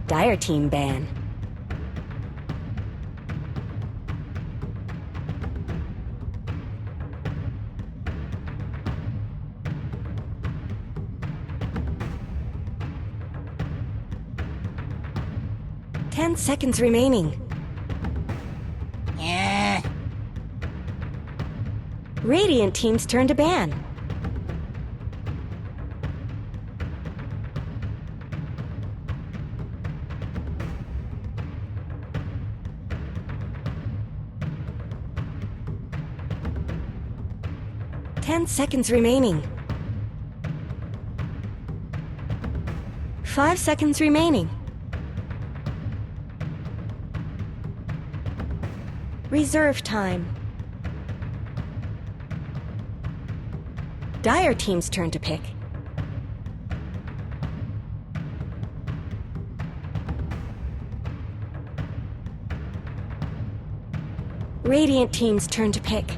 Dire team ban. Ten seconds remaining. Yeah. Radiant team's turn to ban. Ten seconds remaining. 5 seconds remaining. Reserve time. Dire team's turn to pick. Radiant team's turn to pick.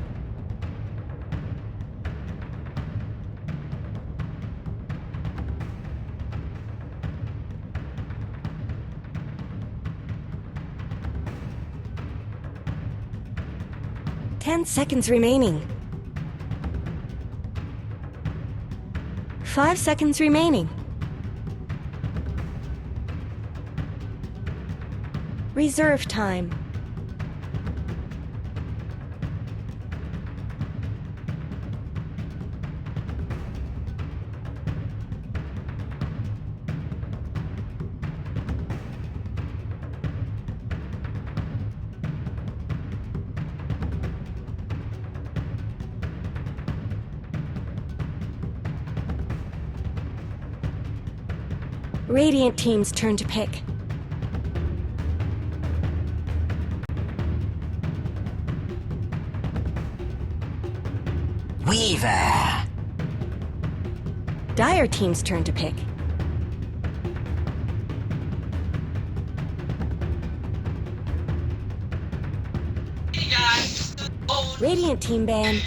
10 seconds remaining. 5 seconds remaining. Reserve time. Radiant team's turn to pick. Weaver. Dire team's turn to pick. Radiant team ban.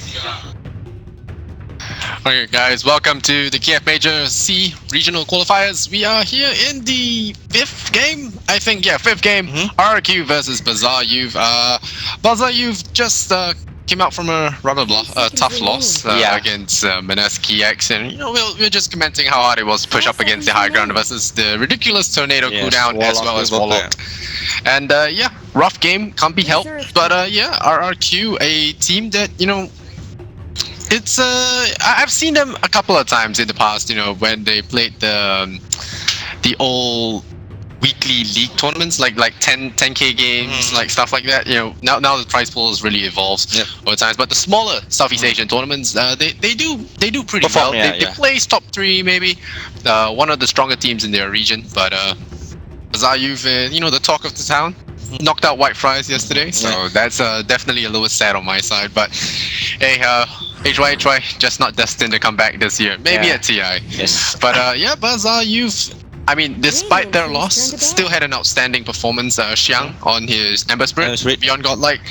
Okay guys, welcome to the Kiev Major C Regional Qualifiers. We are here in the 5th game, I think, yeah, 5th game. RRQ versus Bazaar.Youth. Bazaar.Youth just came out from a rather tough loss against Menesky X, and we're just commenting how hard it was to push up against the high ground versus the ridiculous tornado cooldown as well as Warlock. And yeah, rough game, can't be helped, but yeah, RRQ, a team that, it's I've seen them a couple of times in the past, when they played the old weekly league tournaments, like 10k games, like stuff like that. Now the prize pool has really evolved over times. But the smaller Southeast Asian tournaments, they do pretty well. They place top 3 maybe. One of the stronger teams in their region. But Bazaar.Youth, the talk of the town, knocked out White Fries yesterday, so that's definitely a little sad on my side. But hey, HY just not destined to come back this year. Maybe at TI. Yes. But yeah, Bazaar.Youth, I mean, despite their loss, still had an outstanding performance. Xiang on his Ember Spirit, beyond godlike.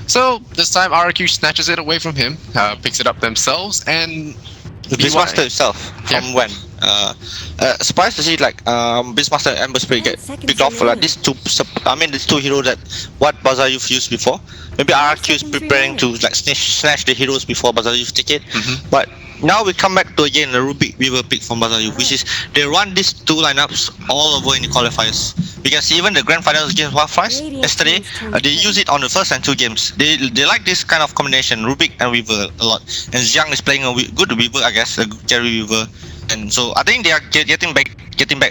So this time RRQ snatches it away from him, picks it up themselves, and the Beastmaster itself from when? Surprised to see Beastmaster and Ember Spirit get picked off for these two. These two heroes that what Bazaar.Youth used before. Maybe RRQ is preparing to snatch the heroes before Bazaar.Youth take it. But now we come back to again the Rubik Weaver pick from Bazaar.Youth, which is they run these two lineups all over in the qualifiers. We can see even the grand finals against White Fries yesterday, they use it on the first and 2 games. They like this kind of combination, Rubik and Weaver a lot. And Xiang is playing a good Weaver, I guess, a good carry Weaver. And so I think they are getting back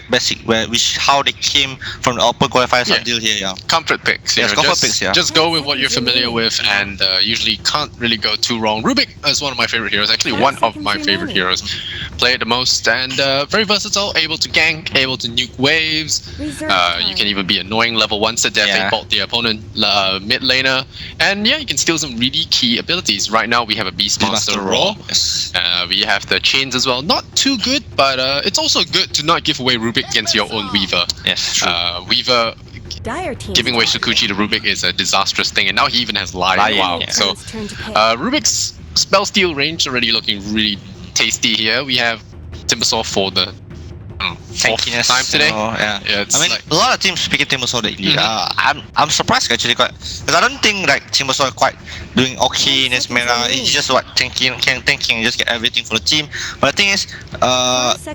basic, which how they came from the upper qualifiers until here. Comfort picks. Comfort picks. Just go with what you're familiar with, and usually can't really go too wrong. Rubik is one of my favorite heroes. Actually, one of my favorite heroes. Play it the most, and very versatile. Able to gank, able to nuke waves. You can even be annoying level 1 to death bolt the opponent mid laner, and yeah, you can steal some really key abilities. Right now we have a Beastmaster Raw. We have the chains as well. Not too good, but it's also good to not give away Rubik against your own Weaver. Yes, true. Weaver giving away Shukuchi to Rubik is a disastrous thing, and now he even has Lion. Wow. So Rubik's spell steal range already looking really tasty here. We have Timbersaw for the tankiness time today. Yeah. It's I mean, like, a lot of teams picking Timbersaw lately. I'm surprised actually, because I don't think like Timbersaw is quite doing okay in his meta. He's just tanking, just get everything for the team. But the thing is,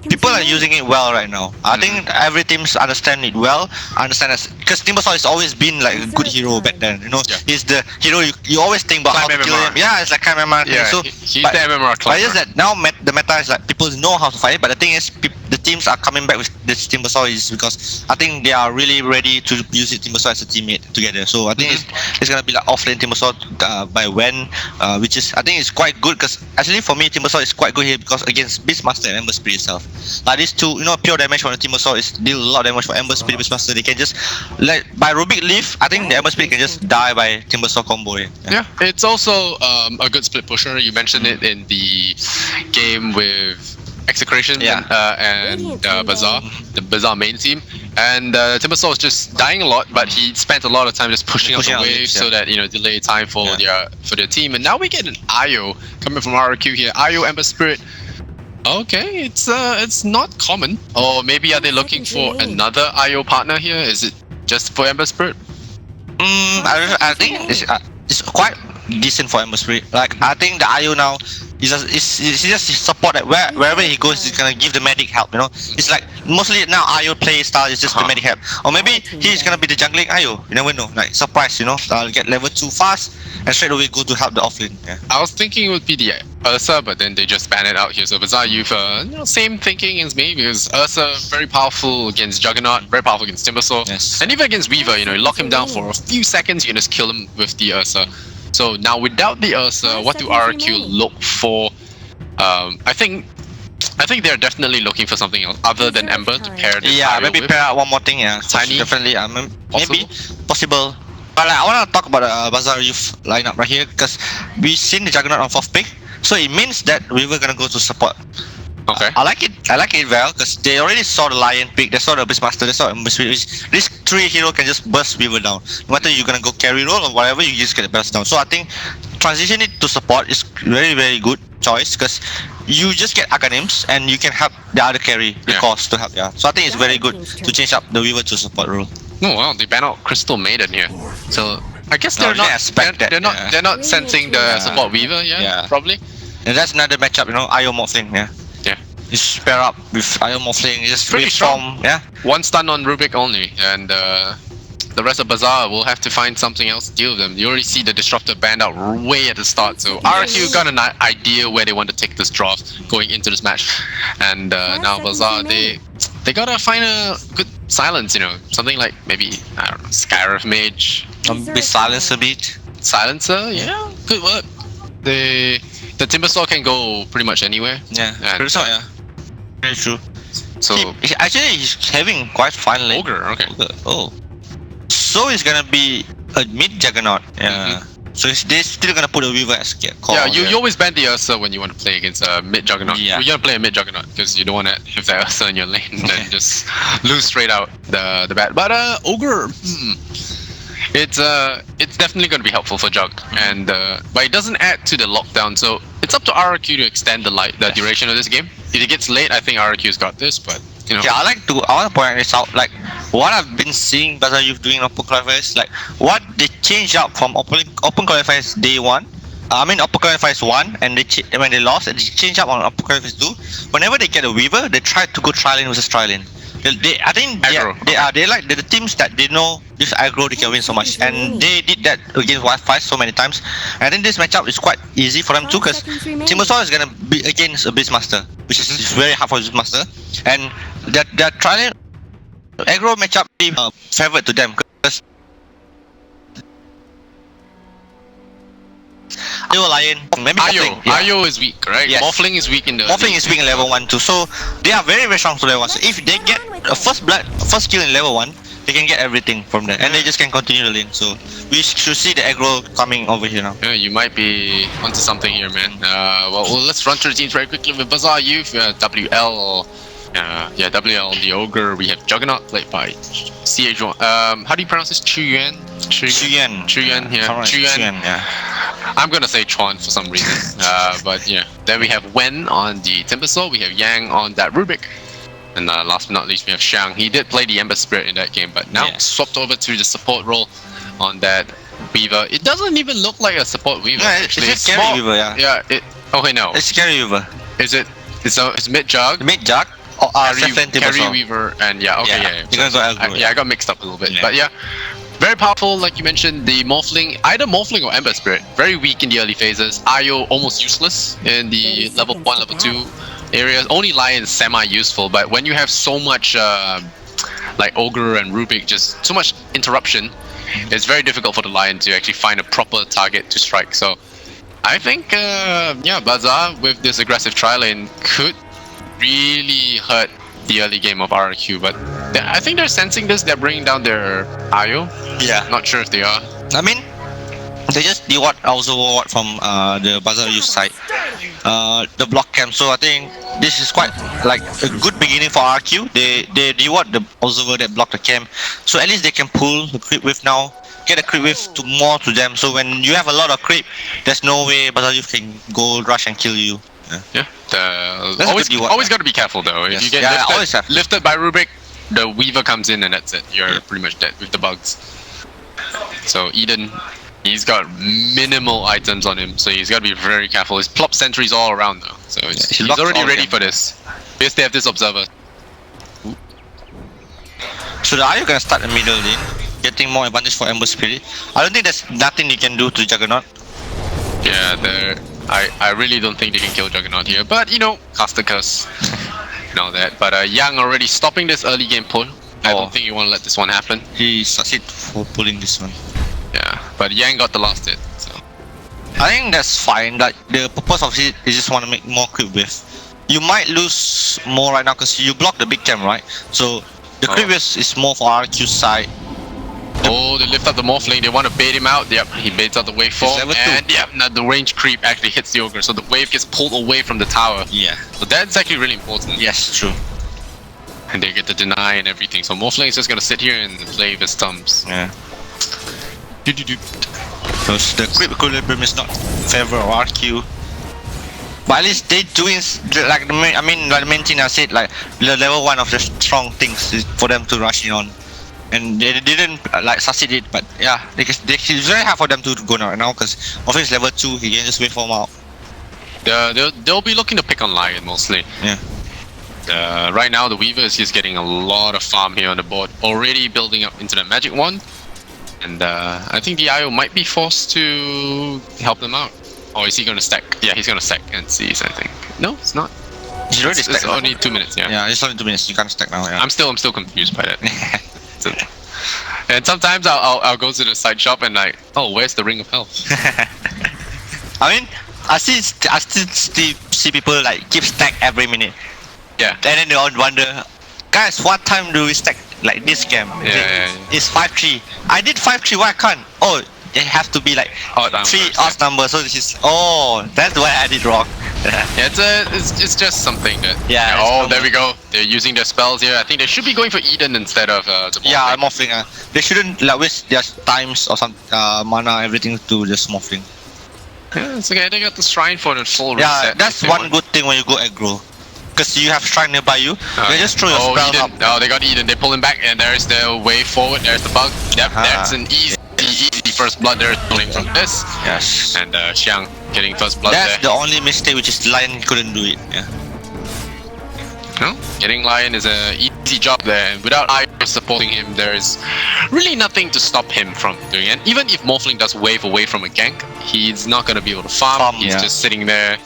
people are using it well right now. I think every teams understand it well. Understand us because Timbersaw has always been like a good hero back then. You know, he's the hero you always think about how to kill him. Yeah, it's like kind of MMR. yeah, So he's the MMR but climber. just that now the meta is like people know how to fight, but the thing is the teams are coming back with this Timbersaw is because I think they are really ready to use it Timbersaw as a teammate together. So I think it's gonna be like offlane Timbersaw by when, which is I think it's quite good because actually for me Timbersaw is quite good here because against Beastmaster and Ember Spirit itself. Like these two, you know, pure damage from the Timbersaw is deal a lot of damage for Ember Spirit Beastmaster. They can just like by Rubik Leaf, I think the Ember Spirit can just die by Timbersaw combo. Yeah, it's also a good split pusher. You mentioned it in the game with Execration and Bazaar, the Bazaar main team. And Timbersaw was just dying a lot, but he spent a lot of time just pushing out the wave so that, you know, delay time for their team. And now we get an IO coming from RRQ here. IO Ember Spirit. Okay, it's not common. Or maybe are they looking for another IO partner here? Is it just for Ember Spirit? I think it's quite decent for Ember Spirit. Like I think the IO now is just support that wherever he goes he's gonna give the medic help, you know. It's like mostly now IO play style is just the medic help. Or maybe he's gonna be the jungling IO. You never know. Like surprise, you know. I'll get level 2 fast and straight away go to help the offlane. Yeah. I was thinking it would be the Ursa, but then they just ban it out here. So Bazaar.Youth, you know, same thinking as me because Ursa very powerful against Juggernaut, very powerful against Timbersaw, and even against Weaver. You know, you lock him down for a few seconds, you can just kill him with the Ursa. So now without the Ursa, what do RRQ look for? I think they're definitely looking for something else other than Ember to pair this. Yeah, maybe pair out one more thing. Yeah, Tiny, definitely. Maybe possible. But like, I want to talk about the Bazaar.Youth lineup right here because we've seen the Juggernaut on 4th pick, so it means that we were gonna go to support. Okay. I like it well because they already saw the Lion pick, they saw the Beastmaster, they saw Ember Spirit. These 3 heroes can just burst Weaver down. No matter you're gonna go carry role or whatever, you just get the burst down. So I think transition it to support is very good choice because you just get Arcanims and you can help the other carry the cost to help. Yeah. So I think it's very good to change up the Weaver to support role. Oh wow, they ban out Crystal Maiden here. So I guess they're not sensing the support Weaver. Yeah, probably. And that's another matchup, you know, IO Morphling. Yeah. Just pair up with IO Morphling, just pretty strong. Yeah. 1 stun on Rubik only, and the rest of Bazaar will have to find something else to deal with them. You already see the Disruptor banned out way at the start, so RRQ got an idea where they want to take this draft going into this match. And now Bazaar, they gotta find a good silence, you know, something like maybe, I don't know, Skyriff Mage. Be silence a bit. Silencer, yeah, good work. The Timbersaw can go pretty much anywhere. Yeah, Timbersaw, very true. So he's having quite fun lane. Ogre, okay. Oh, so it's gonna be a mid Juggernaut. Yeah. So they're still gonna put a Weaver as core. Yeah, you always ban the Ursa when you want to play against a mid Juggernaut. Yeah. You want to play a mid Juggernaut because you don't want to have that Ursa in your lane and then just lose straight out the bat. But Ogre, it's definitely going to be helpful for Jug, and but it doesn't add to the lockdown. So it's up to RRQ to extend the duration of this game. If it gets late, I think RRQ's got this, but you know. Yeah, I want to point this out. Like what I've been seeing Bazaar.Youth doing in Open Qualifiers, like what they changed up from Open Qualifiers day 1. I mean Open Qualifiers 1, and when they lost, they changed up on Open Qualifiers 2. Whenever they get a Weaver, they try to go tri-lane versus tri-lane. I think they're like the teams that they know this aggro they can win so much, and they did that against Wi-Fi so many times. And I think this matchup is quite easy for them too, because Timbersaw is gonna be against a Beastmaster, which is very hard for Beastmaster, and they're trying aggro matchup be favored to them because Lion, maybe Ayo is weak, right? Yes. Morphling is weak in level 1 too, so they are very strong to level 1. So if they get a first kill in level 1, they can get everything from there, and they just can continue the lane. So we should see the aggro coming over here now. Yeah, you might be onto something here, man. Well, let's run through the teams very quickly with Bazaar.Youth, WL. WL, the Ogre. We have Juggernaut played by CH1. How do you pronounce this? Chuyuan, yeah. I'm gonna say Chuan for some reason. But yeah. Then we have Wen on the Timbersaw. We have Yang on that Rubik. And last but not least, we have Xiang. He did play the Ember Spirit in that game, but now swapped over to the support role on that Weaver. It doesn't even look like a support Weaver. Yeah, actually. it's a carry Weaver, yeah. Yeah. Okay, no. It's carry Weaver. Is it? It's mid jug. Mid jug. Oh, carry Weaver and yeah. You're gonna go aggro. I got mixed up a little bit, but yeah. Very powerful, like you mentioned, the Morphling, either Morphling or Ember Spirit. Very weak in the early phases. Io almost useless in the level 1, level 2 areas. Only Lion is semi-useful, but when you have so much like Ogre and Rubik, just so much interruption, it's very difficult for the Lion to actually find a proper target to strike. So I think, Bazaar with this aggressive tri-lane could really hurt the early game of RRQ, but I think they're sensing this. They're bringing down their IO. Yeah. Not sure if they are. I mean, they just also what from the Bazaar.Y side, the block camp. So I think this is quite like a good beginning for RRQ. They reward the observer that block the camp, so at least they can pull the creep wave now. Get a creep wave to them. So when you have a lot of creep, there's no way Bazaar.Youth can go rush and kill you. Yeah. Always got to be careful though. If you get lifted by Rubik, the Weaver comes in and that's it. You're pretty much dead with the bugs. So Eden, he's got minimal items on him, so he's got to be very careful. His plop sentries all around though, so he's already ready for this. Yes, they have this observer. So the Ayo gonna start the middle lane, getting more advantage for Ember Spirit. I don't think there's nothing you can do to Juggernaut. Yeah, I really don't think they can kill Juggernaut here, but you know, caster curse and all that. But Yang already stopping this early game pull. I don't think you want to let this one happen. He succeeded for pulling this one. Yeah, but Yang got the last hit, so I think that's fine. Like the purpose of it is just want to make more creep wave. You might lose more right now because you block the big camp, right? So the creep wave is more for RQ side. Oh, they lift up the Morphling, they want to bait him out. Yep, he baits out the waveform, and now the range creep actually hits the Ogre, so the wave gets pulled away from the tower. Yeah. So that's actually really important. Yes, true. And they get the deny and everything, so Morphling is just going to sit here and play with his thumbs. Yeah. So the creep equilibrium is not in favor of RQ. But at least they doing like the main thing I said, like the level 1 of the strong things is for them to rush in on. And they didn't like succeed it, but yeah, it's very hard for them to go now because offense level 2, he can just wait for him out. They'll be looking to pick on Lion mostly. Yeah. Right now the Weaver is just getting a lot of farm here on the board, already building up into the magic one, and I think the IO might be forced to help them out. Or is he going to stack? Yeah, he's going to stack and seize, I think. No, it's not. He's already stacked. It's only 2 minutes. Yeah, it's only 2 minutes. You can't stack now. Yeah. I'm still confused by that. So, and sometimes I'll go to the side shop and like, oh, where's the Ring of Health? I mean, I still see people like keep stack every minute. Yeah. And then they all wonder, guys, what time do we stack like this game? It's 5-3. I did 5-3. Why can't? Oh, it has to be like 3 odd numbers. So this is that's why I did wrong. Yeah, it's just something that. Yeah. Oh, there we go. They're using their spells here. I think they should be going for Eden instead of the Morphling. Yeah, Morphling. They shouldn't like waste their times or some mana, everything to just Morphling. Yeah, it's okay. They got the shrine for the full reset. Yeah, that's one good thing when you go aggro. Because you have shrine nearby you. They just throw your spell Eden. up. Oh, they got Eden. They pull him back, and there's the way forward. There's the bug. Yep, that's an easy first blood there pulling from this. Yes. And Xiang getting first blood That's there. the only mistake, which is Lion couldn't do it. Yeah. No, getting Lion is an easy job there, and without I supporting him, there is really nothing to stop him from doing it. And even if Morphling does wave away from a gank, he's not going to be able to farm. He's just sitting there.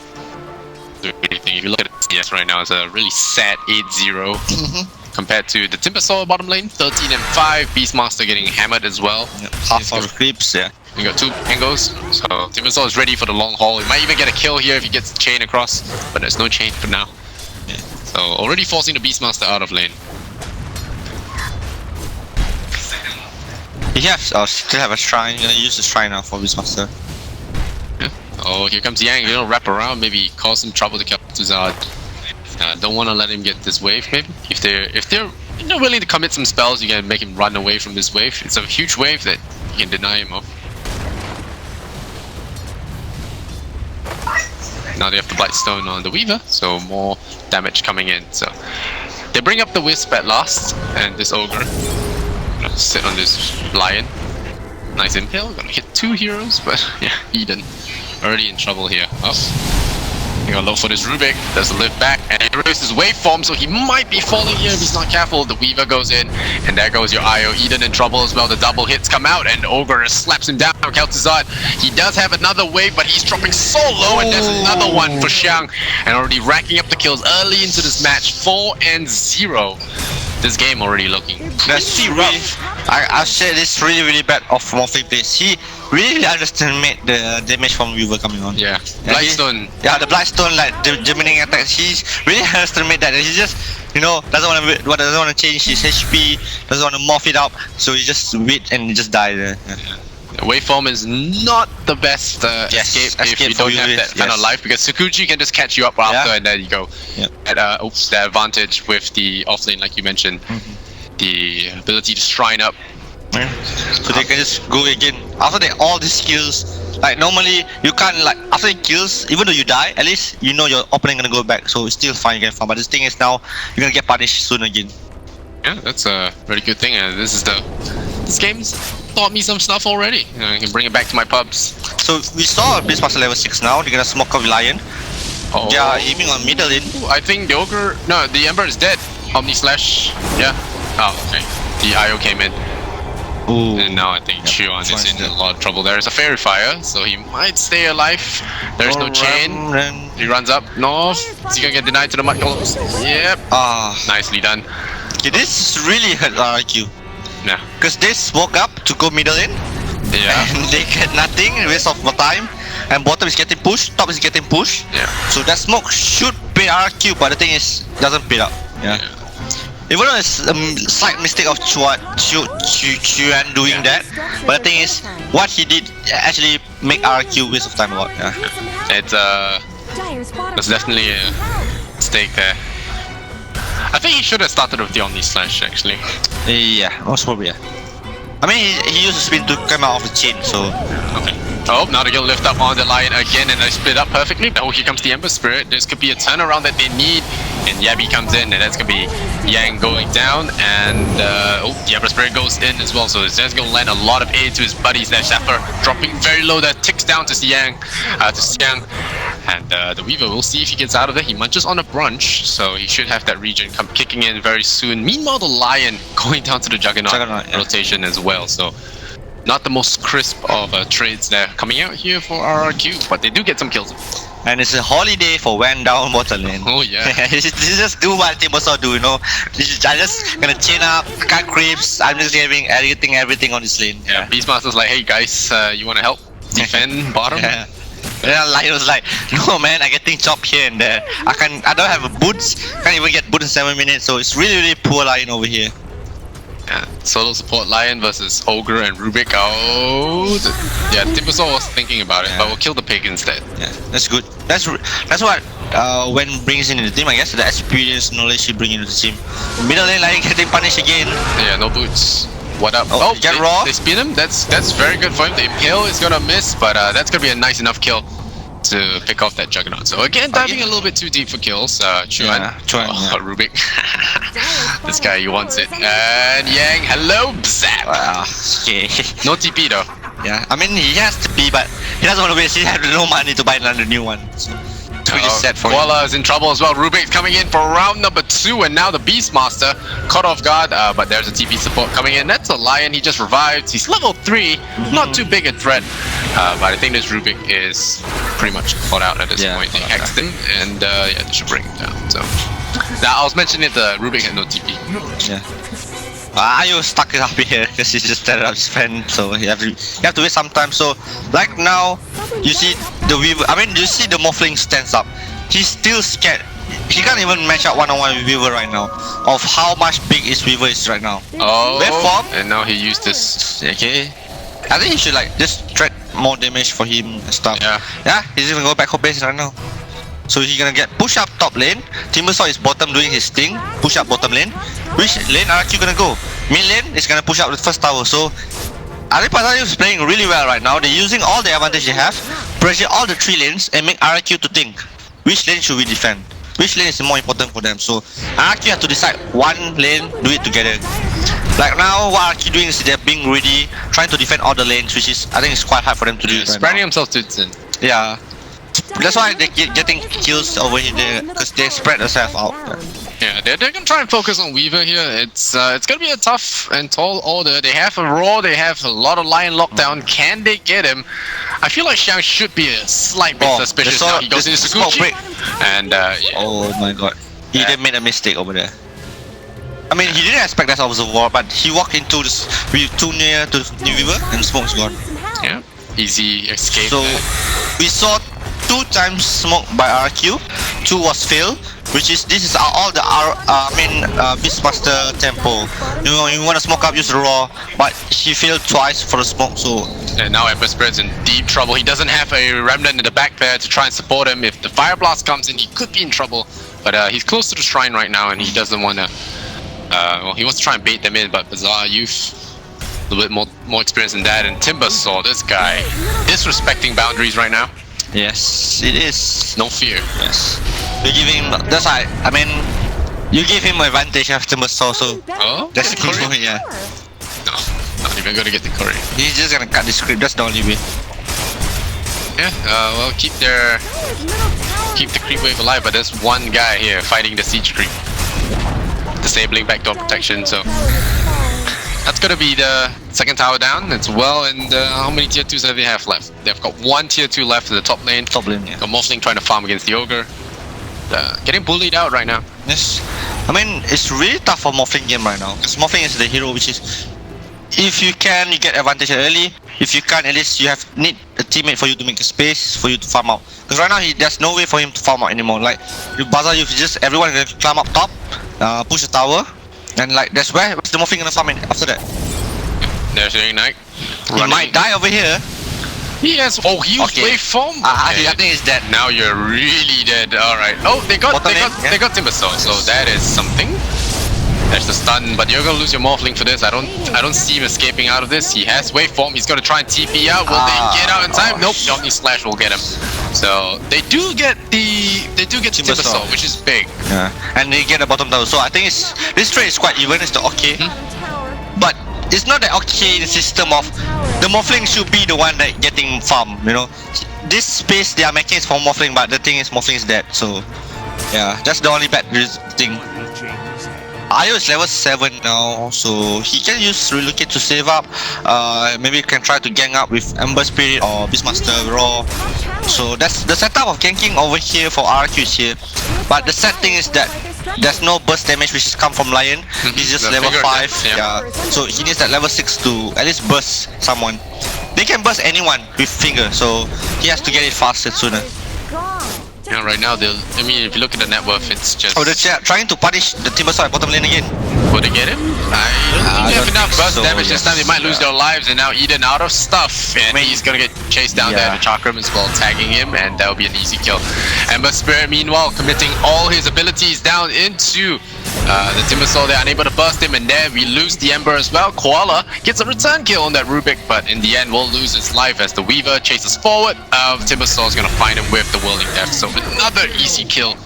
If you look at the CS right now, it's a really sad 8-0 compared to the Timbersaw bottom lane, 13 and 5. Beastmaster getting hammered as well. Half of the creeps, yeah. We got 2 angles, so Timbersaw is ready for the long haul. He might even get a kill here if he gets the chain across, but there's no chain for now. Yeah. So already forcing the Beastmaster out of lane. He has still have a shrine. You're gonna use the shrine now for Beastmaster. Yeah. Oh, here comes Yang. He'll wrap around, maybe cause some trouble to Zard. Don't want to let him get this wave. Maybe if they're willing to commit some spells, you can make him run away from this wave. It's a huge wave that you can deny him of. Now they have the Blightstone on the Weaver, so more damage coming in. So They bring up the Wisp at last, and this Ogre gonna sit on this Lion. Nice impale, gonna hit 2 heroes, but yeah, Eden already in trouble here. Oh, you gotta look for this Rubik. Does a lift back, and he releases waveform, so he might be falling here if he's not careful. The Weaver goes in, and there goes your IO. Eden in trouble as well. The double hits come out, and Ogre slaps him down. Kel'Thuzad, he does have another wave, but he's dropping so low, and there's another one for Xiang, and already racking up the kills early into this match. 4-0. This game already looking That's rough. I said this really bad of Morphic plays. He really underestimated the damage from Weaver coming on. Yeah, Blightstone. Yeah, the Blightstone, like the gemini attacks. He's really underestimated that. He just, you know, doesn't want to change his HP, doesn't want to morph it up, so he just wait and he just die there. Yeah. Waveform is not the best escape if you don't have that kind of life, because Sakuchi can just catch you up after, and then you go at the advantage with the offlane, like you mentioned, the ability to shrine up. So they can just go again after all these kills. Like normally you can't, like after the kills, even though you die, at least you know your opponent gonna go back, so it's still fine, you can farm. But this thing is now you're gonna get punished soon again. Yeah, that's a very good thing, and this game's taught me some stuff already. I can bring it back to my pubs. So we saw Beastmaster level 6 now. They're gonna smoke off Lion. Oh. They are aiming on middle lane. I think the Ogre, no, the Ember is dead. Omni Slash, yeah. Oh, okay. The IO came in. Ooh. And now I think QEON is in a lot of trouble. There is a Fairy Fire, so he might stay alive. There's no chain. He runs up north. Is he gonna get denied to the mud columns? Yep. Nicely done. Okay, this really hurt RRQ. Yeah. Because they smoke up to go middle lane. Yeah. And they get nothing, waste of more time. And bottom is getting pushed, top is getting pushed. Yeah. So that smoke should pay RRQ, but the thing is, doesn't pay up. Yeah. Even though it's a slight mistake of QEON doing that, but the thing is, what he did actually make RRQ waste of time a lot. Yeah. It's definitely a mistake there. I think he should have started with the Omni Slash actually. Yeah, most probably. Yeah. I mean, he used the spin to come out of the chain, so. Okay. Oh, now they're gonna lift up on the Lion again, and they split up perfectly. Oh, here comes the Ember Spirit. This could be a turnaround that they need, and Yabi comes in, and that's gonna be Yang going down, and the Ember Spirit goes in as well. So that's gonna lend a lot of aid to his buddies there. Zephyr dropping very low there, ticks down to Xiang, and the Weaver, we'll see if he gets out of there. He munches on a brunch, so he should have that regen come kicking in very soon. Meanwhile, the Lion going down to the Juggernaut rotation as well. So not the most crisp of trades there coming out here for RRQ, but they do get some kills. And it's a holiday for Van down bottom lane. Oh yeah. This is just do what Timbersaw do, you know. I'm just gonna chain up, cut creeps. I'm just giving everything on this lane. Yeah. Beastmaster's like, hey guys, you wanna help defend bottom? Yeah, Lion was like, no man, I getting chopped here and there. I don't have a boots. Can't even get boots in 7 minutes. So it's really poor Lion over here. Yeah, solo support Lion versus Ogre and Rubik. Oh, yeah, Timbersaw was thinking about it, but we'll kill the pig instead. Yeah, that's good. That's what Wen brings into the team, I guess. The experience, knowledge he brings into the team. Middle lane Lion getting punished again. Yeah, no boots. What up? Oh, get raw. They spin him. That's very good for him. The impale is gonna miss, but that's gonna be a nice enough kill to pick off that Juggernaut. So again, diving a little bit too deep for kills. QEON, Rubik. This guy, he wants it. And Yang, hello, Zap. Okay. No TP though. Yeah, I mean he has TP, but he doesn't want to waste. He has no money to buy another new one. So. Koala is in trouble as well. Rubik's coming in for round number 2, and now the Beastmaster caught off guard, but there's a TP support coming in. That's a Lion, he just revived. He's level 3, not too big a threat, but I think this Rubik is pretty much caught out at this point. They hexed him, and yeah, they should bring him down. So now I was mentioning it, the Rubik had no TP. Yeah. Ayo stuck up here because he's just tearing up his friend, so you have to wait some time. So like now, you see the Weaver. I mean, you see the Morphling stands up. He's still scared. He can't even match up one-on-one with Weaver right now. Of how much big his Weaver is right now. Oh, Waveform, and now he used this. Okay, I think he should like just thread more damage for him and stuff. Yeah, he's gonna go back home base right now. So he's gonna get push up top lane. Timbersaw is bottom doing his thing. Push up bottom lane. Which lane RRQ gonna go? Mid lane is gonna push up the first tower. So I think Bazaar.Y is playing really well right now. They're using all the advantage they have, pressure all the 3 lanes, and make RRQ to think which lane should we defend. which lane is more important for them. So RRQ have to decide one lane, do it together. Like now, what RRQ doing is they're being greedy, trying to defend all the lanes, which is I think it's quite hard for them to do. Right spreading now. himself to Zin. Yeah, that's why they're getting kills over here because they spread themselves out. Yeah, they're gonna try and focus on Weaver here. It's gonna be a tough and tall order. They have a Raw, they have a lot of Lion lockdown. Can they get him? I feel like Xiang should be a slight bit suspicious now. He goes into Sakuchi, and yeah. Oh my god, he did made a mistake over there. I mean, he didn't expect that of the war, but he walked into this too near to New Weaver and smoke's gone. Yeah, easy escape. So we saw 2 times smoke by RRQ, 2 was fail, which is this is all the Beastmaster tempo. You know, you want to smoke up, use the raw, but she failed twice for the smoke. So and now Ember Spirit's in deep trouble. He doesn't have a remnant in the back there to try and support him. If the Fire Blast comes in, he could be in trouble. But he's close to the shrine right now, and he doesn't want to. Well, he wants to try and bait them in, but Bazaar.Youth a little bit more experience than that. And Timber saw this guy disrespecting boundaries right now. yes, it is. No fear. Yes, you give him. That's why. I mean, you give him advantage after Timber saw. So Oh, that's the key Curry? point. Yeah, No, not even gonna get the curry. he's just gonna cut the script. That's the only way. Yeah, well, keep the creep wave alive, but there's one guy here fighting the siege creep, disabling backdoor protection. So that's gonna be the second tower down. It's well, and how many tier 2s have they have left? They've got 1 tier 2 left in the top lane. Top lane, yeah. Got Morphling trying to farm against the ogre. Getting bullied out right now. Yes, I mean it's really tough for Morphling game right now. Because Morphling is the hero, which is if you can, you get advantage early. If you can't, at least you need a teammate for you to make a space for you to farm out. Because right now there's no way for him to farm out anymore. Like with Bazaar.Youth, just everyone gonna climb up top, push the tower, and like that's where's the Morphling gonna farm in after that. There's the Ignite. He might die over here. He has. Oh, he used waveform. I think he's dead. Now you're really dead. All right. Oh, they got Timber Saw. So that is something. There's the stun, but you're gonna lose your Morphling for this. I don't see him escaping out of this. He has waveform. He's gonna try and TP out. Will they get out in time? Nope. Omni Slash will get him. So they do get Timber Saw, which is big. Yeah, and they get the bottom tower. So I think this trade is quite even. It's the okay, but it's not the okay system of the Morphling should be the one that getting farm. You know, this space they are making is for Morphling, but the thing is Morphling is dead. So yeah, that's the only bad thing. Ayo is level 7 now, so he can use Relocate to save up. Maybe he can try to gang up with Ember Spirit or Beastmaster Raw. So that's the setup of ganking over here for RRQ is here. But the sad thing is that there's no burst damage which is come from Lion. He's just level 5. Yeah. So he needs that level 6 to at least burst someone. They can burst anyone with Finger, so he has to get it faster sooner. Yeah, right now I mean, if you look at the net worth, it's just. Oh, they're trying to punish the Timber Saw at bottom lane again. Will they get him? I don't think they have enough burst damage this time. They might lose their lives, and now Eden out of stuff, and he's gonna get chased down there. The Chakram as well, tagging him, and that'll be an easy kill. Ember Spirit, meanwhile, committing all his abilities down into the Timber Saw. They're unable to burst him, and there we lose the Ember as well. Koala gets a return kill on that Rubik, but in the end will lose his life as the Weaver chases forward. Timber Saw is gonna find him with the Whirling Death. So another easy kill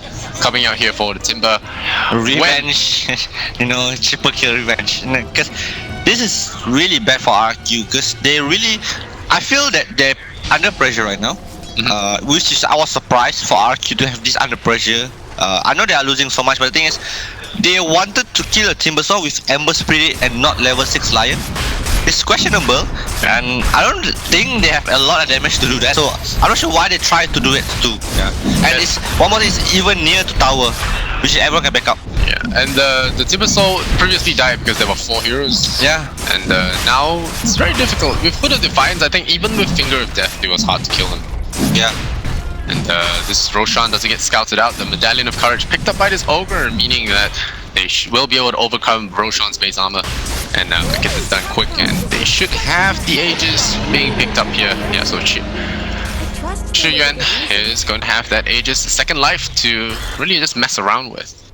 coming out here for the Timber. Revenge, you know, triple kill revenge. Because this is really bad for RRQ. Because they really, I feel that they're under pressure right now. Which is I was surprised for RRQ to have this under pressure. I know they are losing so much, but the thing is, they wanted to kill a Timber Saw with Ember Spirit and not level 6 Lion. It's questionable, and I don't think they have a lot of damage to do that. So I'm not sure why they tried to do it too. Yeah. And it's one more thing is even near to tower, which everyone can back up. Yeah, and the Timber Saw previously died because there were 4 heroes. Yeah. And now it's very difficult. With Hood of Defiance, I think even with Finger of Death, it was hard to kill him. Yeah. And this Roshan doesn't get scouted out. The Medallion of Courage picked up by this Ogre, meaning that they will be able to overcome Roshan's base armor and get this done quick. And they should have the Aegis being picked up here. Yeah, so Shuyuan is going to have that Aegis second life to really just mess around with.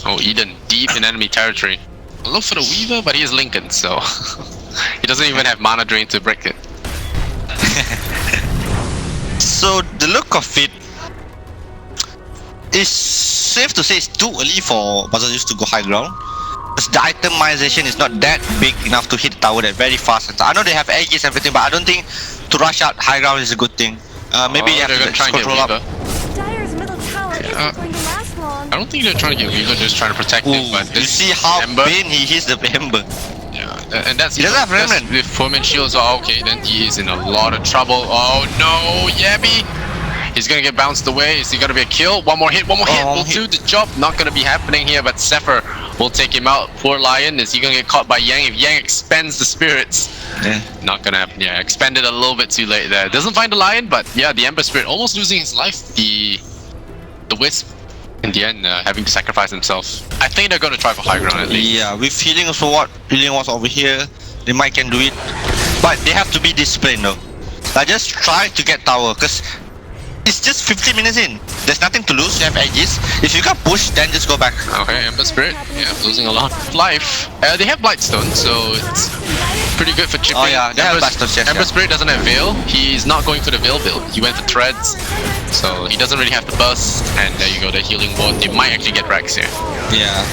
Oh, Eden deep in enemy territory. I'll look for the Weaver, but he is Lincoln, so he doesn't even have mana drain to break it. So the look of it, it's safe to say it's too early for Bazaar.Youth to go high ground. Because the itemization is not that big enough to hit the tower that very fast. I know they have air gates and everything, but I don't think to rush out high ground is a good thing. Maybe you have to try and get control up. Dire's middle tower isn't going to last long. I don't think they're trying to get Vega, just trying to protect him. But You see how pain he hits the Ember. Yeah, and that's He doesn't have remnant. With Foreman shields, okay, then he is in a lot of trouble. Oh no, Yabby! He's gonna get bounced away. Is he gonna be a kill? One more hit will do the job. Not gonna be happening here, but Zephyr will take him out. Poor Lion, is he gonna get caught by Yang? If Yang expends the spirits, not gonna happen. Yeah, expended a little bit too late there. Doesn't find the Lion, but yeah, the Ember Spirit almost losing his life. The Wisp in the end having to sacrifice himself. I think they're gonna try for high ground at least. Yeah, with healing also healing was over here. They might can do it, but they have to be disciplined though. Like just try to get tower, cause it's just 50 minutes in. There's nothing to lose. You have edges. If you can't push, then just go back. Okay, Ember Spirit. Yeah, losing a lot of life. They have Blightstone, so it's pretty good for chipping. Oh yeah, they have Blightstone. Yes, Ember Spirit doesn't have Veil. He's not going for the Veil build. He went for Threads, so he doesn't really have to burst. And there you go, the healing ward. They might actually get Rex here. Yeah.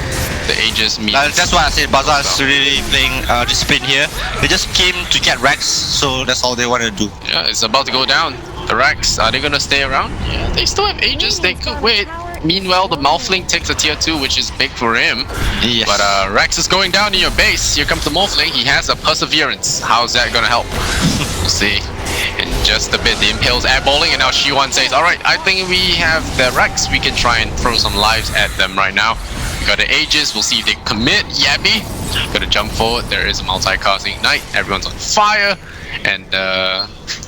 The Aegis means... That's why I said Bazaar is really playing discipline here. They just came to get Rex, so that's all they want to do. Yeah, it's about to go down. The Rex, are they gonna stay around? Yeah, they still have Aegis, they could wait. Meanwhile, the Morphling takes a tier 2, which is big for him. Yes. But Rex is going down in your base. Here comes the Morphling. He has a Perseverance. How's that gonna help? We'll see. In just a bit, the Impale's airballing, and now Shiwan says, alright, I think we have the Rex. We can try and throw some lives at them right now. We got the Aegis. We'll see if they commit. Yabby. Gonna jump forward. There is a multi-casting Ignite. Everyone's on fire. And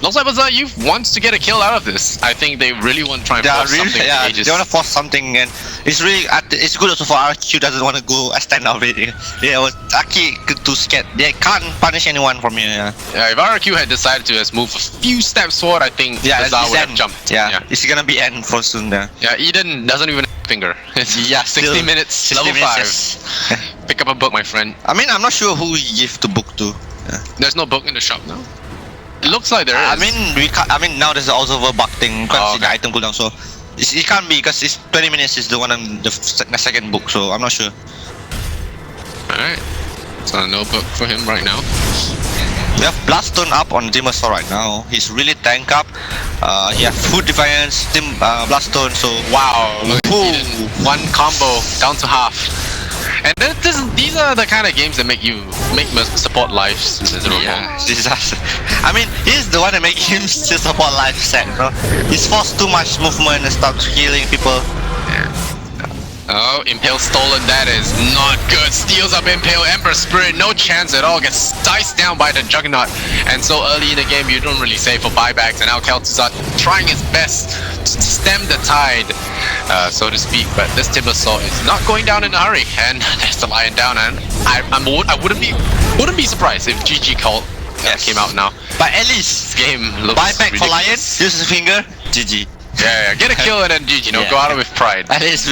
looks like Bazaar.Youth wants to get a kill out of this. I think they really want to try and force something. Yeah, they want to force something, and it's really it's good also for RRQ doesn't want to go a standout really. They was Aki too scared. They can't punish anyone from here. Yeah, if RRQ had decided to just move a few steps forward, I think Bazaar would have jumped. Yeah, it's gonna be end for soon there. Yeah, Eden doesn't even have a finger. Yeah, 60 minutes, 60 level minutes, 5. Pick up a book, my friend. I mean, I'm not sure who you give to book to. There's no book in the shop now. It looks like there is. I mean, we can't. I mean, now there's also a bug thing. You can't see the item cooldown, so it can't be because it's 20 minutes is the one on the second book. So I'm not sure. All right. So no book for him right now. We have Blaststone up on Dimmersaw right now. He's really tank up. He has Food Defiance, Blaststone. So wow, look at Eden. One combo down to half. And these are the kind of games that make support lives miserable. Yeah, disaster. I mean, he's the one that makes him still support life sad, you know? He's forced too much movement and stops healing people. Yeah. Oh, Impale stolen, that is not good. Steals up Impale, Ember Spirit, no chance at all. Gets diced down by the Juggernaut. And so early in the game, you don't really save for buybacks. And now Kel'Thuzad trying his best to stem the tide, so to speak. But this Timbersaw is not going down in a hurry. And there's the Lion down. And I wouldn't be surprised if GG called came out now. But at least this game looks buyback ridiculous. for Lion, use his finger, GG. Yeah, get a kill and then GG, go out with pride. At least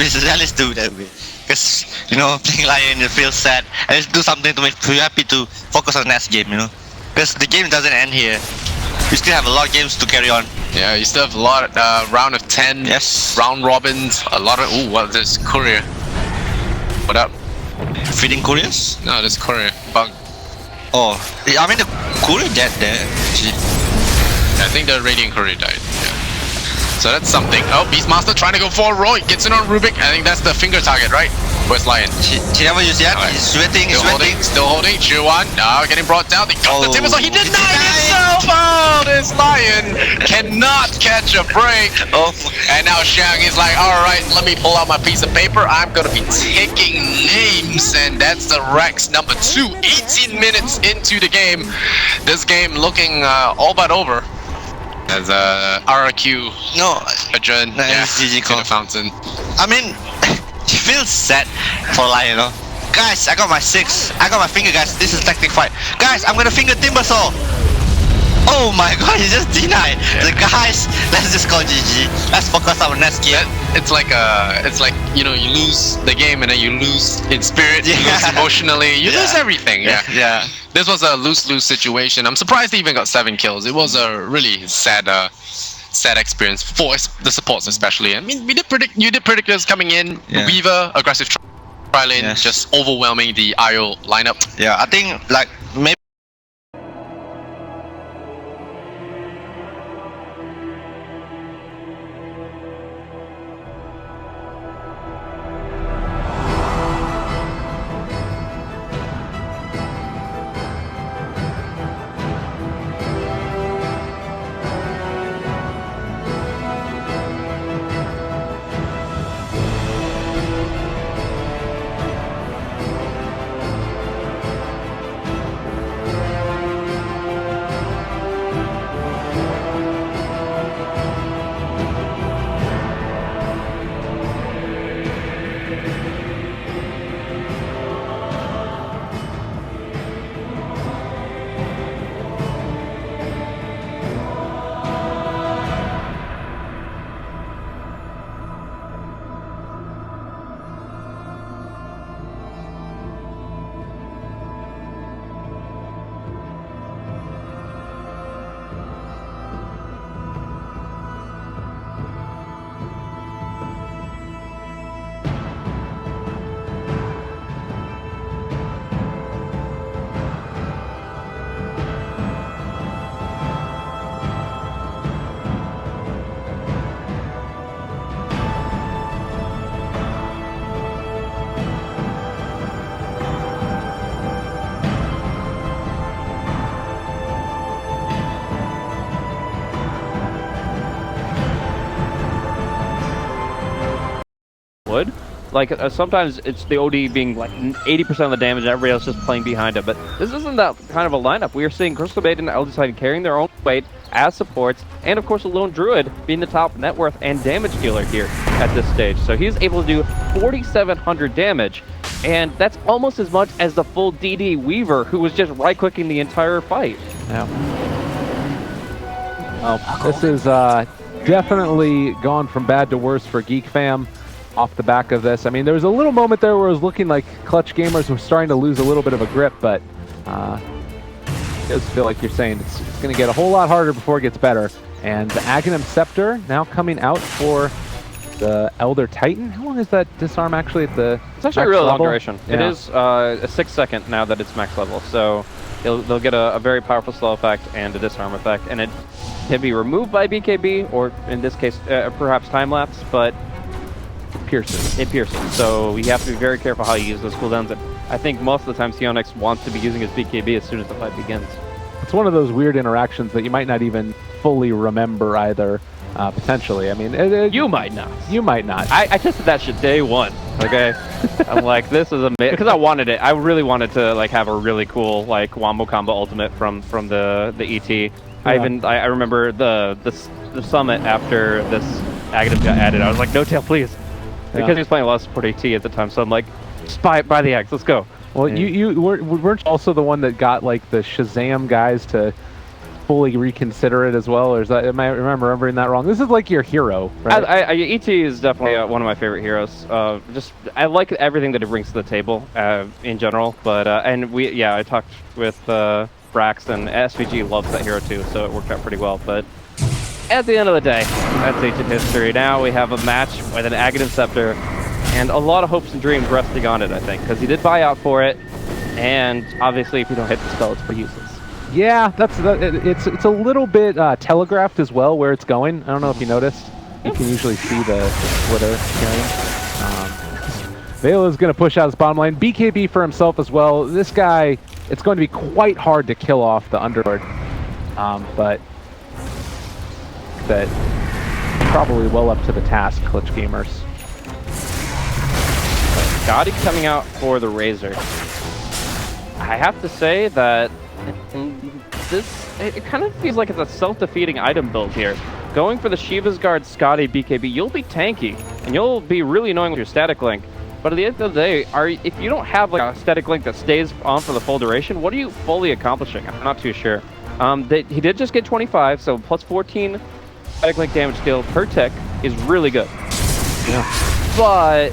do that way. Because, you know, playing Lion, you feel sad. At least do something to make you happy to focus on the next game, you know. Because the game doesn't end here. You still have a lot of games to carry on. Yeah, you still have a lot round of 10. Yes. Round robins, a lot of... Ooh, what, there's Courier. What up? Feeding couriers? No, there's Courier. Bug. Oh, I mean the courier dead there, actually. I think the Radiant Courier died, yeah. So that's something. Oh, Beastmaster trying to go for Roy. Gets in on Rubik. I think that's the finger target, right? Where's Lion? She never used yet. Right. He's sweating. Still holding. Shiwan now getting brought down. They got the Timbersaw. He denied himself. Oh, this Lion cannot catch a break. Oh. And now Xiang is like, all right, let me pull out my piece of paper. I'm going to be taking names. And that's the Rex number 2. 18 minutes into the game. This game looking all but over. As RRQ adjourned GG to the fountain. I mean, it feels sad for Lion, you know. Guys, I got my 6. I got my finger, guys. This is tactic fight. Guys, I'm gonna finger Timbersaw. Oh my god, he just denied. The guys, let's just call GG. Let's focus on the next game. It's like you know, you lose the game and then you lose in spirit, you lose emotionally, you lose everything. Yeah. This was a lose-lose situation. I'm surprised they even got 7 kills. It was a really sad sad experience for the supports especially. I mean, you did predict us coming in. Weaver, aggressive tri lane, just overwhelming the IO lineup. Yeah, I think like maybe. Like, sometimes it's the OD being like 80% of the damage and everybody else just playing behind it, but this isn't that kind of a lineup. We are seeing Crystal Bait and Eldritch carrying their own weight as supports, and of course a Lone Druid being the top net worth and damage dealer here at this stage. So he's able to do 4,700 damage, and that's almost as much as the full DD Weaver, who was just right-clicking the entire fight. Yeah. Oh, this is definitely gone from bad to worse for Geek fam. Off the back of this. I mean, there was a little moment there where it was looking like Clutch Gamers were starting to lose a little bit of a grip, but it does feel like you're saying it's going to get a whole lot harder before it gets better. And the Aghanim Scepter now coming out for the Elder Titan. How long is that disarm actually at the It's actually a real long duration. Yeah. It is a 6 second now that it's max level, so they'll get a very powerful slow effect and a disarm effect, and it can be removed by BKB, or in this case, perhaps time-lapse, but it pierces, so you have to be very careful how you use those cooldowns. And I think most of the time Sionix wants to be using his BKB as soon as the fight begins. It's one of those weird interactions that you might not even fully remember either, potentially. I mean, you might not. You might not. I tested that shit day one, okay? I'm like, this is amazing, because I wanted it. I really wanted to like have a really cool like wombo combo ultimate from the ET. Yeah. I remember the summit after this Aghanim got added. I was like, no tail, please. Because he was playing a lot of support AT at the time, so I'm like, just buy the Axe, let's go. Well, you weren't also the one that got like the Shazam guys to fully reconsider it as well, or is that, am I remembering that wrong? This is like your hero, right? ET is definitely one of my favorite heroes. I like everything that it brings to the table in general, but I talked with Brax, and SVG loves that hero too, so it worked out pretty well. But at the end of the day, that's ancient history. Now we have a match with an Aghanim Scepter, and a lot of hopes and dreams resting on it, I think, because he did buy out for it, and obviously if you don't hit the spell, it's pretty useless. Yeah, it's a little bit telegraphed as well where it's going. I don't know if you noticed. You can usually see the Twitter carrying. Vela's going to push out his bottom lane. BKB for himself as well. This guy, it's going to be quite hard to kill off the Underlord, but that probably well up to the task, Clutch Gamers. Gotti coming out for the Razor. I have to say that it kind of feels like it's a self-defeating item build here. Going for the Shiva's Guard, Scotty, BKB, you'll be tanky, and you'll be really annoying with your static link. But at the end of the day, if you don't have like a static link that stays on for the full duration, what are you fully accomplishing? I'm not too sure. He did just get 25, so plus 14 static link damage deal per tick is really good. Yeah. But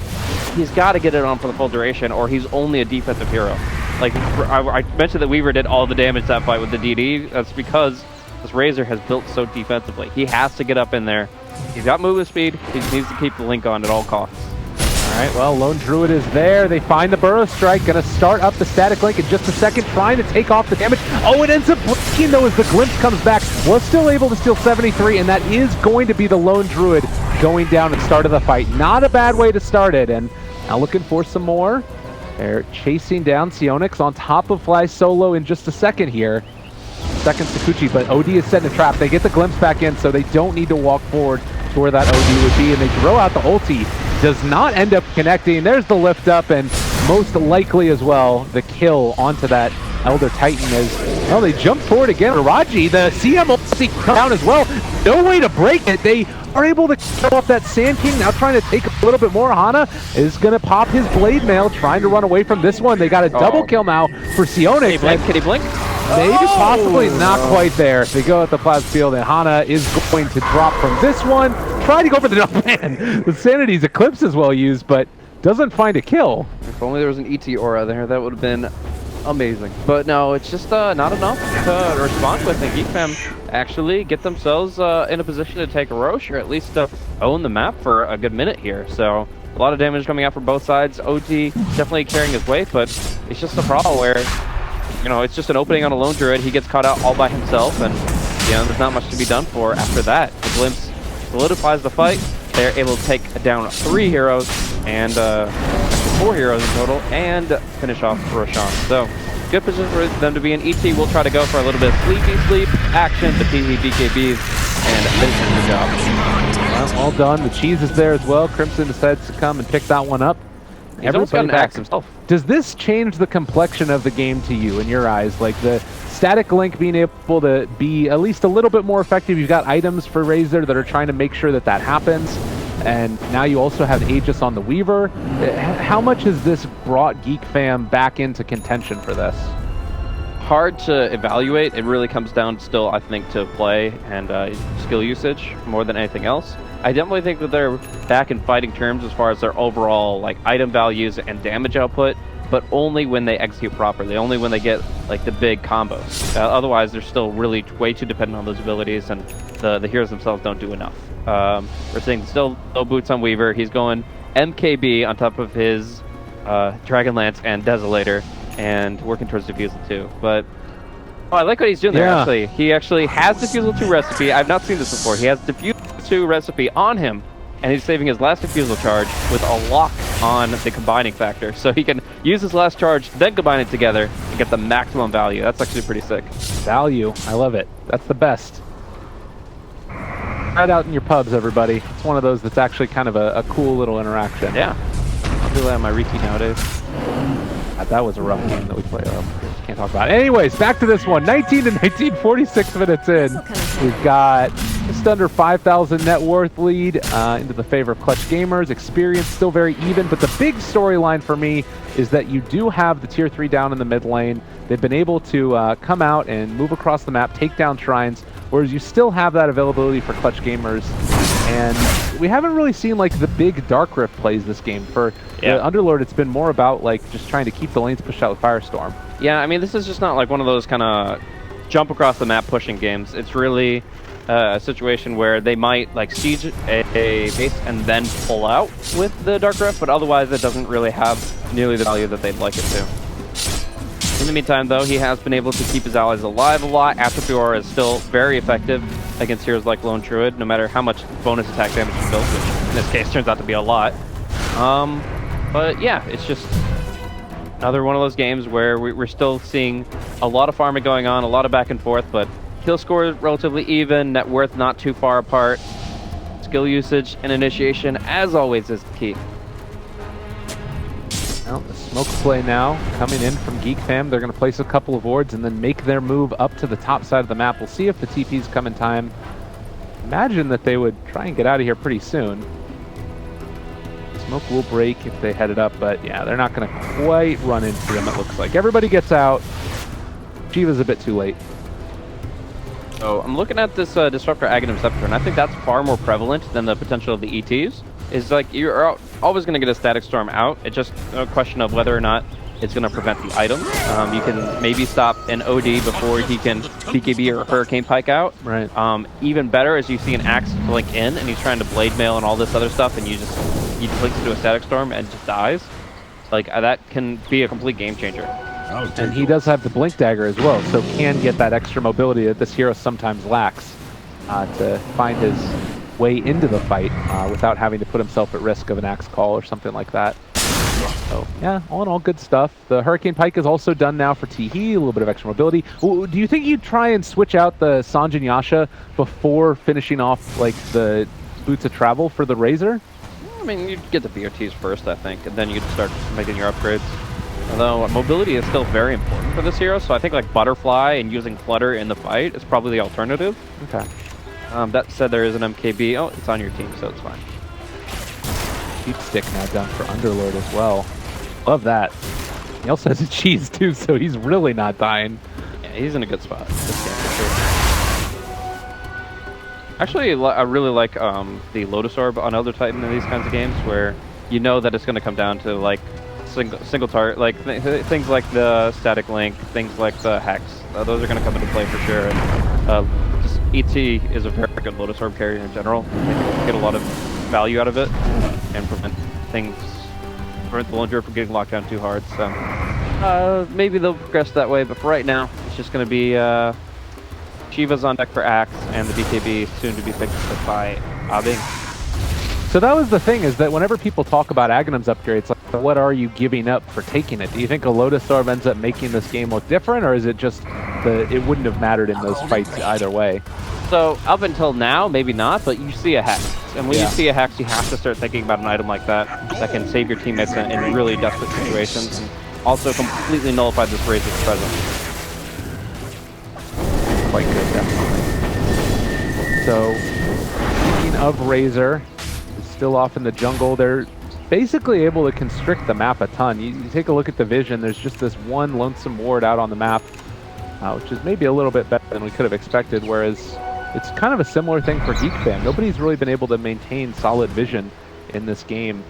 he's got to get it on for the full duration, or he's only a defensive hero. Like, I mentioned that Weaver did all the damage that fight with the DD. That's because this Razor has built so defensively. He has to get up in there. He's got movement speed. He needs to keep the link on at all costs. All right, well, Lone Druid is there. They find the Burrow Strike. Going to start up the static link in just a second, trying to take off the damage. Oh, it ends up breaking, though, as the Glimpse comes back. Was still able to steal 73, and that is going to be the Lone Druid going down at the start of the fight. Not a bad way to start it, and now looking for some more. They're chasing down Sionix on top of Fly Solo in just a second here. Second Sakuchi, but OD is setting a trap. They get the Glimpse back in, so they don't need to walk forward to where that OD would be, and they throw out the ulti. Does not end up connecting. There's the lift up, and most likely as well, the kill onto that Elder Titan as, well, they jump forward again. Raji, the CM ulti come down as well. No way to break it. They are able to kill off that Sand King, now trying to take a little bit more. Hana is going to pop his Blade Mail, trying to run away from this one. They got a double kill now for Sionix. Can he blink? Can he blink? Maybe, possibly, not quite there. They go at the plasma field, and Hana is going to drop from this one. Try to go for the double man. The Sanity's Eclipse is well used, but doesn't find a kill. If only there was an ET aura there, that would have been amazing. But no, it's just not enough to respond with. And Geek Fam actually get themselves in a position to take a Roche, or at least own the map for a good minute here. So a lot of damage coming out from both sides. OG definitely carrying his weight, but it's just a problem where, you know, it's just an opening on a Lone Druid. He gets caught out all by himself, and, you know, there's not much to be done for after that. The Glimpse solidifies the fight. They're able to take down 3 heroes, and 4 heroes in total, and finish off Roshan. So, good position for them to be in. ET will try to go for a little bit of sleep action to PV BKBs, and finish the job. Well, all done. The cheese is there as well. Crimson decides to come and pick that one up. He's almost got an axe himself. Does this change the complexion of the game to you, in your eyes? Like the static link being able to be at least a little bit more effective. You've got items for Razor that are trying to make sure that that happens. And now you also have Aegis on the Weaver. How much has this brought Geek Fam back into contention for this? Hard to evaluate. It really comes down still, I think, to play and skill usage more than anything else. I definitely think that they're back in fighting terms as far as their overall like item values and damage output, but only when they execute properly, only when they get like the big combos. Otherwise, they're still really way too dependent on those abilities, and the heroes themselves don't do enough. We're seeing still no boots on Weaver. He's going MKB on top of his Dragonlance and Desolator, and working towards Diffusal 2. But I like what he's doing there, actually. He actually has Diffusal 2 recipe. I've not seen this before. He has Diffusal 2 recipe on him, and he's saving his last Diffusal charge with a lock on the combining factor. So he can use his last charge, then combine it together, and get the maximum value. That's actually pretty sick. Value. I love it. That's the best. Try it out in your pubs, everybody. It's one of those that's actually kind of a cool little interaction. Yeah. I'll do that on my repeat nowadays. That was a rough game that we played. Can't talk about it. Anyways, back to this one. 19 to 19, 46 minutes in. We've got just under 5,000 net worth lead into the favor of Clutch Gamers. Experience still very even, but the big storyline for me is that you do have the tier 3 down in the mid lane. They've been able to come out and move across the map, take down shrines, whereas you still have that availability for Clutch Gamers. And we haven't really seen like the big Dark Rift plays this game. For the Underlord, it's been more about like just trying to keep the lanes pushed out with Firestorm. Yeah, I mean, this is just not like one of those kind of jump across the map pushing games. It's really a situation where they might like siege a base and then pull out with the Dark Rift, but otherwise it doesn't really have nearly the value that they'd like it to. In the meantime, though, he has been able to keep his allies alive a lot. Aura is still very effective against heroes like Lone Druid, no matter how much bonus attack damage he builds, which in this case turns out to be a lot. But yeah, it's just another one of those games where we're still seeing a lot of farming going on, a lot of back and forth, but kill score is relatively even, net worth not too far apart. Skill usage and initiation, as always, is the key. Well, the smoke play now coming in from Geek Fam. They're going to place a couple of wards and then make their move up to the top side of the map. We'll see if the TPs come in time. Imagine that they would try and get out of here pretty soon. Smoke will break if they head it up, but yeah, they're not going to quite run into them, it looks like. Everybody gets out. Shiva's a bit too late. So I'm looking at this Disruptor Aghanim Scepter, and I think that's far more prevalent than the potential of the ETs. Is like you're always going to get a Static Storm out. It's just a question of whether or not is going to prevent the item. You can maybe stop an OD before he can BKB or Hurricane Pike out. Right. Even better is you see an Axe blink in, and he's trying to Blade Mail and all this other stuff, and he blinks into a Static Storm and just dies. Like, that can be a complete game changer. And he does have the Blink Dagger as well, so can get that extra mobility that this hero sometimes lacks to find his way into the fight without having to put himself at risk of an Axe Call or something like that. So, yeah, all in all, good stuff. The Hurricane Pike is also done now for Teehee, a little bit of extra mobility. Do you think you'd try and switch out the Sanjin Yasha before finishing off, like, the Boots of Travel for the Razor? I mean, you'd get the BOTs first, I think, and then you'd start making your upgrades. Although mobility is still very important for this hero, so I think like Butterfly and using Flutter in the fight is probably the alternative. Okay. That said, there is an MKB. Oh, it's on your team, so it's fine. Deep Stick now done for Underlord as well. Love that. He also has a cheese too, so he's really not dying. Yeah, he's in a good spot this game for sure. Actually, I really like the Lotus Orb on Elder Titan in these kinds of games, where you know that it's going to come down to like single target, like things like the Static Link, things like the Hex. Those are going to come into play for sure. And just ET is a very good Lotus Orb carrier in general. They get a lot of value out of it and prevent the Lone Druid from getting locked down too hard. So maybe they'll progress that way, but for right now, it's just going to be Shiva's on deck for Axe, and the BKB soon to be picked up by Abing. So that was the thing, is that whenever people talk about Aghanim's upgrades, like, what are you giving up for taking it? Do you think a Lotus Orb ends up making this game look different, or is it just it wouldn't have mattered in those fights either way? So up until now, maybe not, but you see a Hex. And when you see a Hex, you have to start thinking about an item like that that can save your teammates in really desperate situations, and also completely nullify this Razor's presence. Quite good, definitely. So, speaking of Razor, still off in the jungle. They're basically able to constrict the map a ton. You take a look at the vision, there's just this one lonesome ward out on the map, which is maybe a little bit better than we could have expected, whereas it's kind of a similar thing for Geek Fam. Nobody's really been able to maintain solid vision in this game.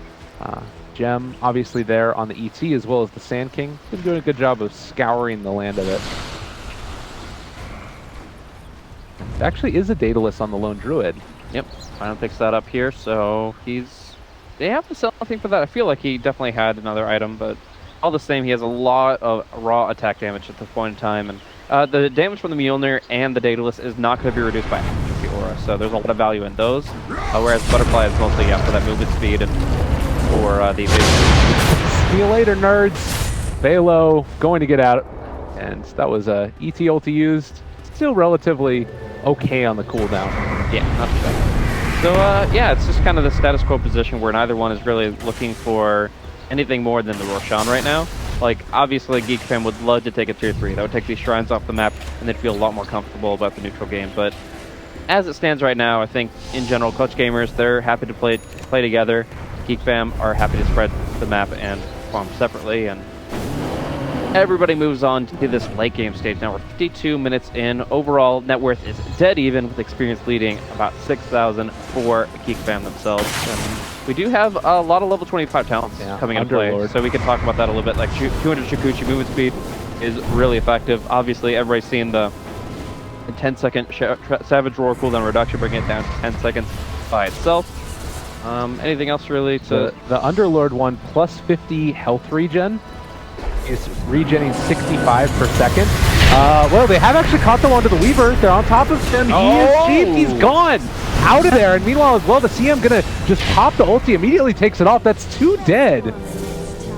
Gem, obviously there on the ET, as well as the Sand King. Been doing a good job of scouring the land of it. There actually is a Daedalus on the Lone Druid. Yep, Final picks that up here, so they have to sell something for that. I feel like he definitely had another item, but all the same, he has a lot of raw attack damage at this point in time, and the damage from the Mjolnir and the Daedalus is not going to be reduced by the Aura, so there's a lot of value in those, whereas Butterfly is mostly for that movement speed and for the evasion. See you later, nerds. Velo going to get out, and that was a ET ulti used. Still relatively okay on the cooldown. Yeah, not too bad. So, yeah, it's just kind of the status quo position where neither one is really looking for anything more than the Roshan right now. Like, obviously, Geek Fam would love to take a tier 3. That would take these shrines off the map, and they'd feel a lot more comfortable about the neutral game. But as it stands right now, I think, in general, Clutch Gamers, they're happy to play together. Geek Fam are happy to spread the map and farm separately, and everybody moves on to this late game stage. Now we're 52 minutes in. Overall, net worth is dead even, with experience leading about 6,000 for Geek Fam themselves. And we do have a lot of level 25 talents coming into play, so we can talk about that a little bit. Like 200 Shikuchi movement speed is really effective. Obviously, everybody's seen the 10-second Savage Roar cooldown reduction, bringing it down to 10 seconds by itself. Anything else really to... The Underlord one, plus 50 health regen. Is regenerating 65 per second. Well, they have actually caught the one to the Weaver. They're on top of him. He is cheap. He's gone out of there. And meanwhile, as well, the CM gonna just pop the ulti, immediately takes it off. That's 2 dead.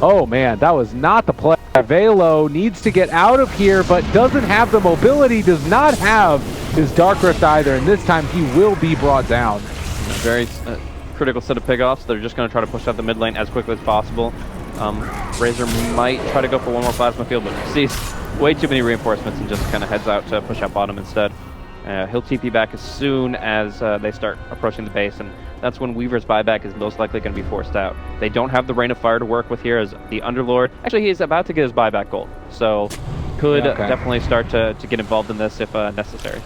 Oh man, that was not the play. Velo needs to get out of here, but doesn't have the mobility, does not have his Dark Rift either, and this time he will be brought down. Very critical set of pick-offs. They're just going to try to push out the mid lane as quickly as possible. Razor might try to go for one more plasma field, but sees way too many reinforcements and just kind of heads out to push out bottom instead. He'll TP back as soon as they start approaching the base, and that's when Weaver's buyback is most likely going to be forced out. They don't have the Rain of Fire to work with here as the Underlord. Actually, he's about to get his buyback gold, so could definitely start to get involved in this if necessary.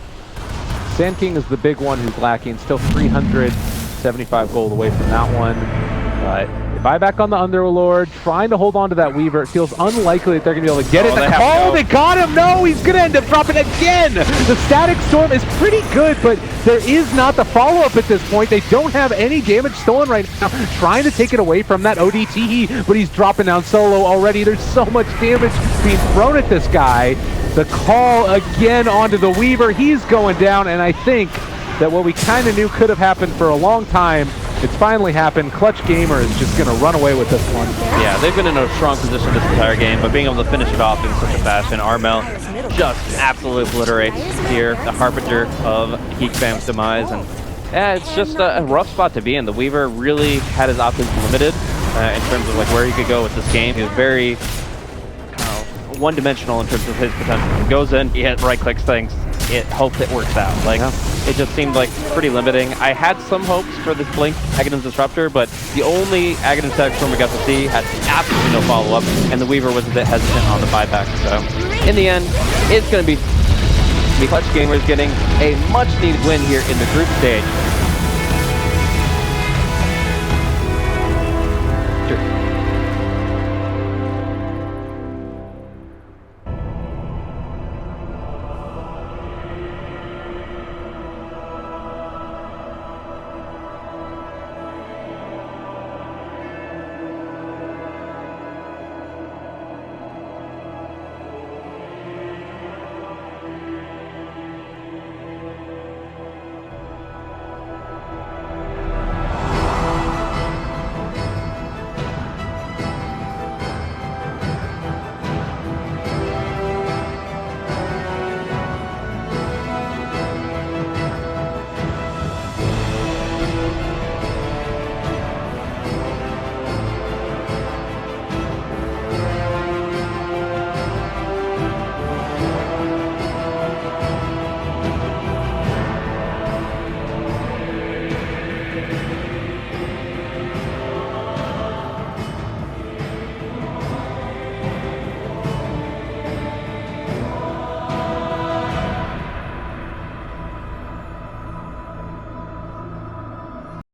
Sand King is the big one who's lacking, still 375 gold away from that one, but Buyback on the Underlord, trying to hold on to that Weaver. It feels unlikely that they're going to be able to get it. they The have call, to they got him! No, he's going to end up dropping again! The Static Storm is pretty good, but there is not the follow-up at this point. They don't have any damage stolen right now. Trying to take it away from that ODT, but he's dropping down solo already. There's so much damage being thrown at this guy. The call again onto the Weaver. He's going down, and I think that what we kind of knew could have happened for a long time, it's finally happened. Clutch Gamer is just going to run away with this one. Yeah, they've been in a strong position this entire game, but being able to finish it off in such a fashion, Armel just absolutely obliterates here, the harbinger of Geek Fam's demise, and yeah, it's just a rough spot to be in. The Weaver really had his options limited in terms of like where he could go with this game. He was very one-dimensional in terms of his potential. He goes in, he right-clicks things, it hopes it works out. Like, it just seemed like pretty limiting. I had some hopes for this Blink Aghanim Disruptor, but the only Aghanim Static Storm we got to see had absolutely no follow-up, and the Weaver was a bit hesitant on the buyback. So, in the end, it's going to be Clutch Gamers getting a much-needed win here in the group stage.